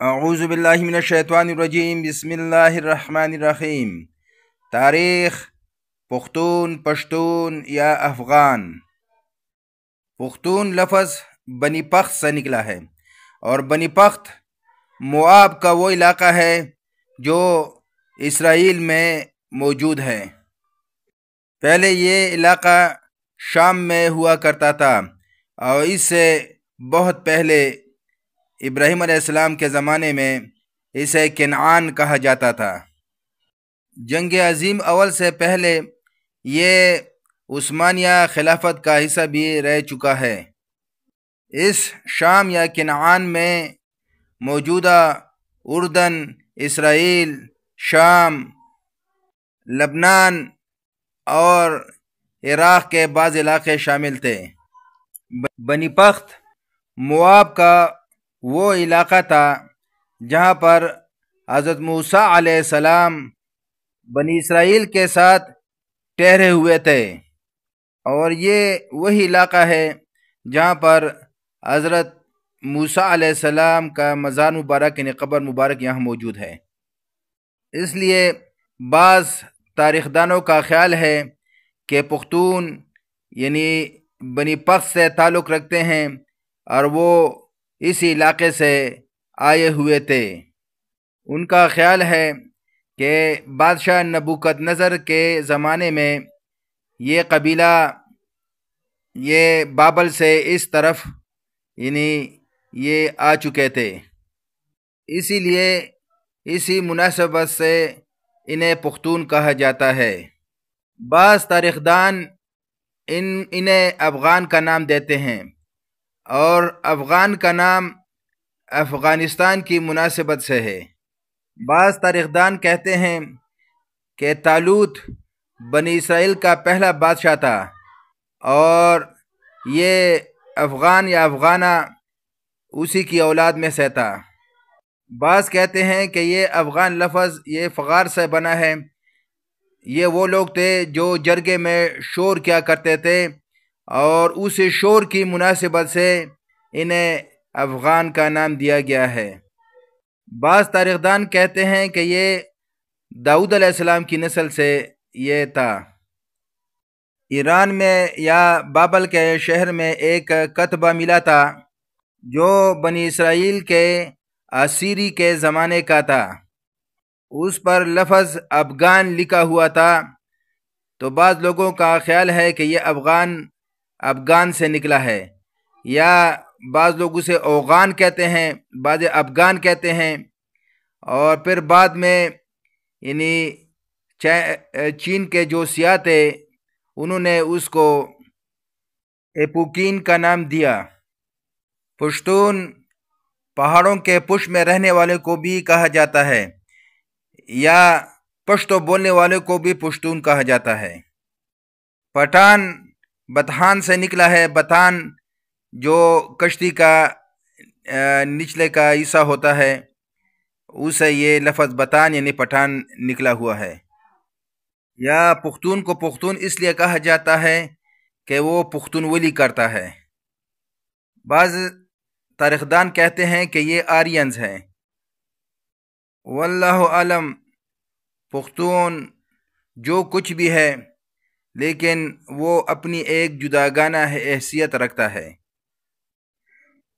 اعوذ باللہ من الشیطان الرجیم بسم اللہ الرحمن الرحیم۔ تاریخ پختون، پشتون یا افغان۔ پختون لفظ بنی پخت سے نکلا ہے اور بنی پخت موآب کا وہ علاقہ ہے جو اسرائیل میں موجود ہے۔ پہلے یہ علاقہ شام میں ہوا کرتا تھا اور اس سے بہت پہلے ابراہیم علیہ السلام کے زمانے میں اسے کنعان کہا جاتا تھا۔ جنگ عظیم اول سے پہلے یہ عثمانیہ خلافت کا حصہ بھی رہ چکا ہے۔ اس شام یا کنعان میں موجودہ اردن، اسرائیل، شام، لبنان اور عراق کے بعض علاقے شامل تھے۔ بنی پخت موآب کا وہ علاقہ تھا جہاں پر حضرت موسیٰ علیہ السلام بنی اسرائیل کے ساتھ ٹھہرے ہوئے تھے، اور یہ وہی علاقہ ہے جہاں پر حضرت موسیٰ علیہ السلام کا مزار مبارک یعنی قبر مبارک یہاں موجود ہے۔ اس لیے بعض تاریخ دانوں کا خیال ہے کہ پختون یعنی بنی پخت سے تعلق رکھتے ہیں اور وہ اسی علاقے سے آئے ہوئے تھے۔ ان کا خیال ہے کہ بادشاہ نبوکدنضر کے زمانے میں یہ قبیلہ یہ بابل سے اس طرف یعنی یہ آ چکے تھے، اسی لیے اسی مناسبت سے انہیں پختون کہا جاتا ہے۔ بعض تاریخ دان انہیں افغان کا نام دیتے ہیں، اور افغان کا نام افغانستان کی مناسبت سے ہے۔ بعض تاریخ دان کہتے ہیں کہ طالوت بنی اسرائیل کا پہلا بادشاہ تھا اور یہ افغان یا افغانہ اسی کی اولاد میں سے تھا۔ بعض کہتے ہیں کہ یہ افغان لفظ یہ فغار سے بنا ہے، یہ وہ لوگ تھے جو جرگے میں شور کیا کرتے تھے اور اس شور کی مناسبت سے انہیں افغان کا نام دیا گیا ہے۔ بعض تاریخ دان کہتے ہیں کہ یہ داؤد علیہ السلام کی نسل سے یہ تھا۔ ایران میں یا بابل کے شہر میں ایک کتبہ ملا تھا جو بنی اسرائیل کے اسیری کے زمانے کا تھا۔ اس پر لفظ افغان لکھا ہوا تھا، تو بعض لوگوں کا خیال ہے کہ یہ افغان سے نکلا ہے، یا بعض لوگ اسے اوغان کہتے ہیں، بعض افغان کہتے ہیں، اور پھر بعد میں یعنی چین کے جو سیاح تھے انہوں نے اس کو ایپوکین کا نام دیا۔ پشتون پہاڑوں کے پشت میں رہنے والے کو بھی کہا جاتا ہے، یا پشتو بولنے والے کو بھی پشتون کہا جاتا ہے۔ پٹھان بتہان سے نکلا ہے، بتان جو کشتی کا نچلے کا حصہ ہوتا ہے اسے یہ لفظ بتان یعنی پٹھان نکلا ہوا ہے۔ یا پختون کو پختون اس لیے کہا جاتا ہے کہ وہ پختون ولی کرتا ہے۔ بعض تاریخ دان کہتے ہیں کہ یہ آرینز ہیں۔ واللہ عالم پختون جو کچھ بھی ہے لیکن وہ اپنی ایک جداگانہ حیثیت رکھتا ہے۔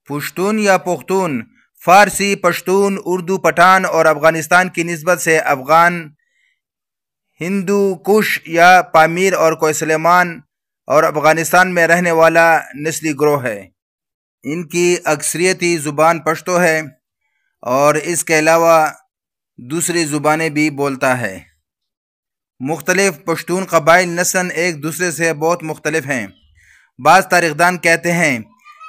پشتون یا پختون فارسی، پشتون، اردو، پٹھان اور افغانستان کی نسبت سے افغان، ہندو کش یا پامیر اور کوئی سلیمان اور افغانستان میں رہنے والا نسلی گروہ ہے۔ ان کی اکثریتی زبان پشتو ہے اور اس کے علاوہ دوسری زبانیں بھی بولتا ہے۔ مختلف پشتون قبائل نسلاً ایک دوسرے سے بہت مختلف ہیں۔ بعض تاریخ دان کہتے ہیں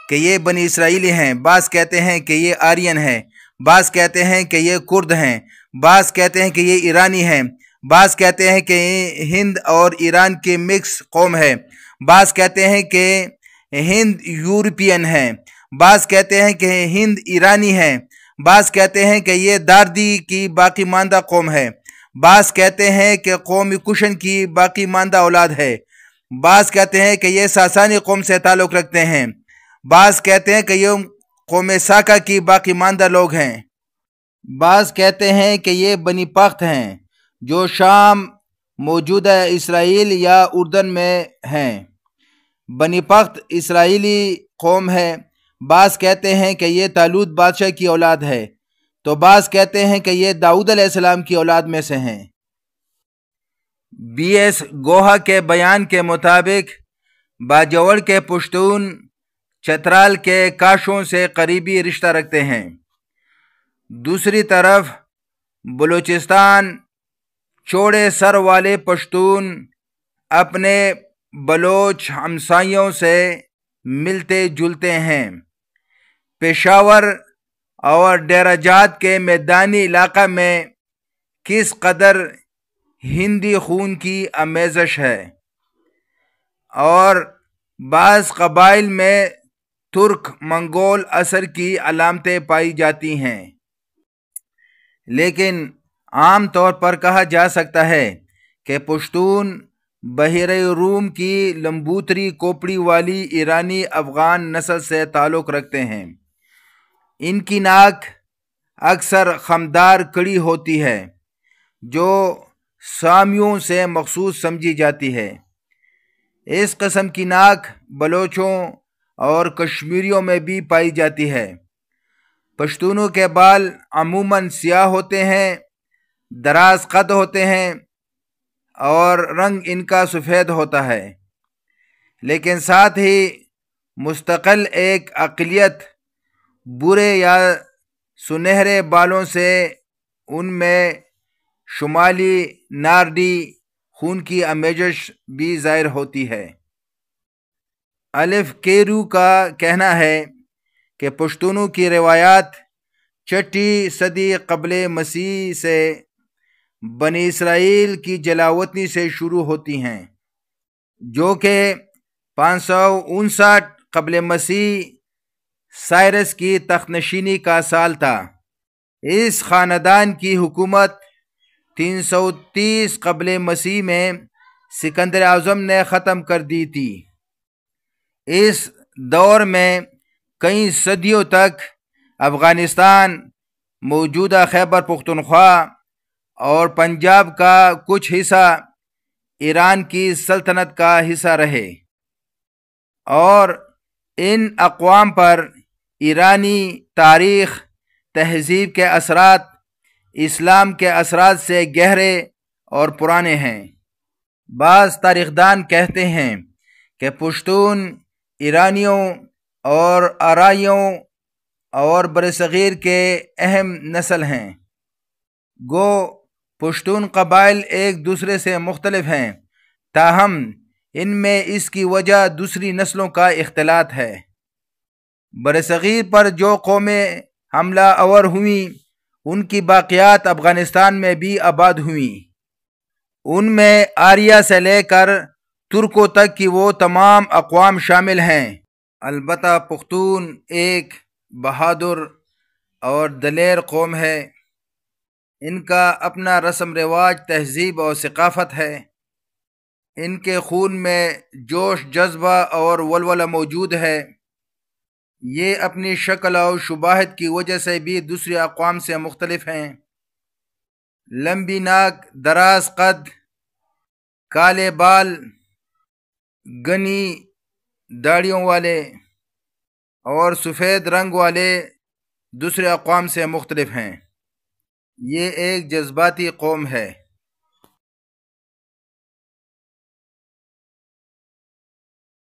کہ یہ بنی اسرائیلی ہیں، بعض کہتے ہیں کہ یہ آرین ہیں، بعض کہتے ہیں کہ یہ کرد ہیں، بعض کہتے ہیں کہ یہ ایرانی ہیں، بعض کہتے ہیں کہ ہند اور ایران کی مکس قوم ہے، بعض کہتے ہیں کہ ہند یورپین ہیں، بعض کہتے ہیں کہ ہند ایرانی ہیں، بعض کہتے ہیں کہ یہ داردی کی باقی ماندہ قوم ہے، بعض کہتے ہیں کہ قوم کشن کی باقی ماندہ اولاد ہے، بعض کہتے ہیں کہ یہ ساسانی قوم سے تعلق رکھتے ہیں، بعض کہتے ہیں کہ یہ قوم ساکا کی باقی ماندہ لوگ ہیں۔ بعض کہتے ہیں کہ یہ بنی پخت ہیں جو شام، موجودہ اسرائیل یا اردن میں ہیں۔ بنی پخت اسرائیلی قوم ہے۔ بعض کہتے ہیں کہ یہ طالوت بادشاہ کی اولاد ہے، تو بعض کہتے ہیں کہ یہ داؤد علیہ السلام کی اولاد میں سے ہیں۔ بی ایس گوہا کے بیان کے مطابق باجوڑ کے پشتون چترال کے کاشوں سے قریبی رشتہ رکھتے ہیں۔ دوسری طرف بلوچستان چوڑے سر والے پشتون اپنے بلوچ ہمسائیوں سے ملتے جلتے ہیں۔ پشاور اور ڈیرہ جات کے میدانی علاقہ میں کس قدر ہندی خون کی آمیزش ہے، اور بعض قبائل میں ترک منگول اثر کی علامتیں پائی جاتی ہیں، لیکن عام طور پر کہا جا سکتا ہے کہ پشتون بحیرہ روم کی لمبوتری کوپڑی والی ایرانی افغان نسل سے تعلق رکھتے ہیں۔ ان کی ناک اکثر خمدار کڑی ہوتی ہے جو سامیوں سے مخصوص سمجھی جاتی ہے۔ اس قسم کی ناک بلوچوں اور کشمیریوں میں بھی پائی جاتی ہے۔ پشتونوں کے بال عموماً سیاہ ہوتے ہیں، دراز قد ہوتے ہیں اور رنگ ان کا سفید ہوتا ہے، لیکن ساتھ ہی مستقل ایک اقلیت برے یا سنہرے بالوں سے ان میں شمالی ناردی خون کی آمیزش بھی ظاہر ہوتی ہے۔ الف کیرو کا کہنا ہے کہ پشتونوں کی روایات چھٹی صدی قبل مسیح سے بنی اسرائیل کی جلاوطنی سے شروع ہوتی ہیں، جو کہ 559 قبل مسیح سائرس کی تخت نشینی کا سال تھا۔ اس خاندان کی حکومت 330 قبل مسیح میں سکندر اعظم نے ختم کر دی تھی۔ اس دور میں کئی صدیوں تک افغانستان، موجودہ خیبر پختونخوا اور پنجاب کا کچھ حصہ ایران کی سلطنت کا حصہ رہے، اور ان اقوام پر ایرانی تاریخ تہذیب کے اثرات اسلام کے اثرات سے گہرے اور پرانے ہیں۔ بعض تاریخدان کہتے ہیں کہ پشتون ایرانیوں اور آرائیوں اور برصغیر کے اہم نسل ہیں۔ گو پشتون قبائل ایک دوسرے سے مختلف ہیں، تاہم ان میں اس کی وجہ دوسری نسلوں کا اختلاط ہے۔ برصغیر پر جو قومیں حملہ آور ہوئیں ان کی باقیات افغانستان میں بھی آباد ہوئیں۔ ان میں آریہ سے لے کر ترکوں تک کی وہ تمام اقوام شامل ہیں۔ البتہ پختون ایک بہادر اور دلیر قوم ہے۔ ان کا اپنا رسم رواج، تہذیب اور ثقافت ہے۔ ان کے خون میں جوش، جذبہ اور ولولہ موجود ہے۔ یہ اپنی شکل و شباہت کی وجہ سے بھی دوسری اقوام سے مختلف ہیں۔ لمبی ناک، دراز قد، کالے بال، گھنی داڑھیوں والے اور سفید رنگ والے دوسرے اقوام سے مختلف ہیں۔ یہ ایک جذباتی قوم ہے۔